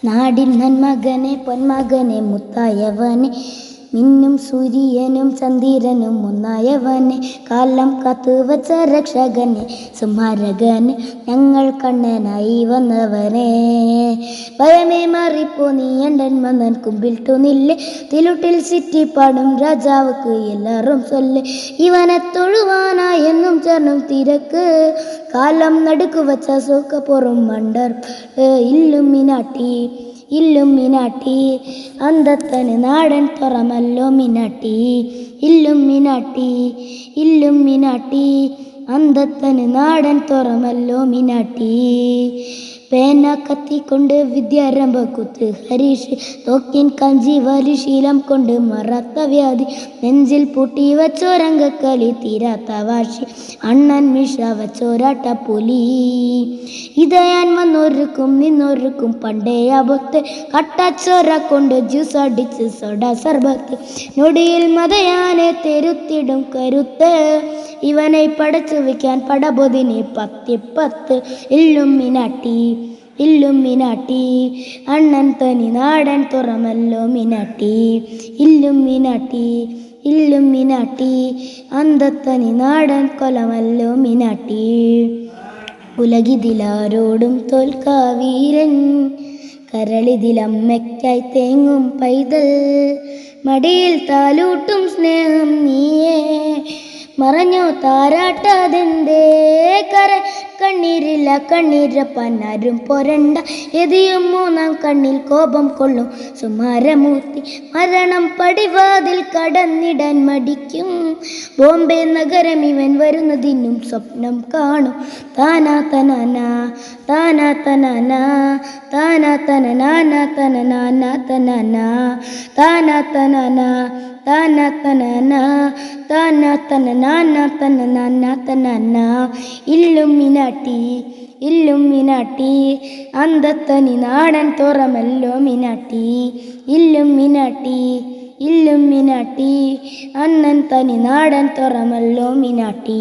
നാടിൻ നന്മകനെ പൊന്മകനെ മുത്തായവനെ മിന്നും സൂര്യനും ചന്ദ്രനും ഒന്നായവനെ കാലം കാത്തുവച്ച രക്ഷകനെ സുമാരകനെ ഞങ്ങൾ കണ്ണനായി വന്നവനെ ഭയമേ മാറിപ്പോ നീ എണ്ടൻ മന്നൻ കുമ്പിൽട്ടു നില്ലേ തിലുട്ടിൽ സിറ്റിപ്പാടും രാജാവുക്ക് എല്ലാരും ചൊല്ല് ഇവനെ തൊഴുവാനായെന്നും ചേർന്നും തിരക്ക് കാലം നടുക്കു വച്ച സൂക്കപ്പുറം മണ്ടർ ഇല്ലുമിനാട്ടി ഇല്ലുമിനാട്ടി അന്തത്തന് നാടൻ തുറമല്ലോ മിനാട്ടി ഇല്ലുമിനാട്ടി ഇല്ലുമിനാട്ടി അന്തത്തന് നാടൻ തുറമല്ലോ മിനാട്ടി പേന കത്തിക്കൊണ്ട് വിദ്യാരംഭ കുത്ത് ഹരീഷ് തോക്കിൻ കഞ്ചി വലിശീലം കൊണ്ട് മറത്ത വ്യാധി നെഞ്ചിൽ പൂട്ടി വച്ചോരംഗക്കളി തീരാത്ത വാശി അണ്ണൻ മിഷ വച്ചോരാട്ട പുലി ഇതയാൻ വന്നോർക്കും നിന്നോർക്കും പണ്ടേ അബത്ത് കട്ടച്ചോര കൊണ്ട് ജ്യൂസ് അടിച്ച് സോഡ സർബത്ത് നൊടിയിൽ മതയാനെ തെരുത്തിടും കരുത്ത് ഇവനെ പടച്ചു വയ്ക്കാൻ പടബോധിനെ 10 ഇല്ലുമിനാട്ടി ഇല്ലുമിനാട്ടി അണ്ണൻ തനി നാടൻ തുറമല്ലോ മിനാട്ടി ഇല്ലുമിനാട്ടി ഇല്ലുമിനാട്ടി അന്തത്തനി നാടൻ കൊലമല്ലോ മിനാട്ടി ഉലകിതിലാരോടും തോൽക്കാവീരൻ കരളിതിലമ്മയ്ക്കായി തേങ്ങും പൈതൽ മടിയിൽ താലൂട്ടും സ്നേഹം നീയേ മറഞ്ഞോ താരാട്ടാതെന്തേ കര കണ്ണീരില്ല കണ്ണീരപ്പനാരും പൊരണ്ട എതിയും മൂന്നാം കണ്ണിൽ കോപം കൊള്ളും സുമാരമൂർത്തി മരണം പടിവാതിൽ കടന്നിടാൻ മടിക്കും ബോംബെ നഗരം ഇവൻ വരുന്നതിനും സ്വപ്നം കാണും താനാ തനാന താനാ തനാന താനാ തനനാന തനനാന തനാന താനാ തനാന താനാ തനാന താനാ തനനാന തനനാന തനാന ഇല്ലുമിനാട്ടി ഇല്ലുമിനാട്ടി അന്തത്തനി നാടൻ തുറമല്ലോ മിനാട്ടി ഇല്ലുമിനാട്ടി ഇല്ലുമിനാട്ടി അണ്ണൻ തനി നാടൻ തുറമല്ലോ മിനാട്ടി.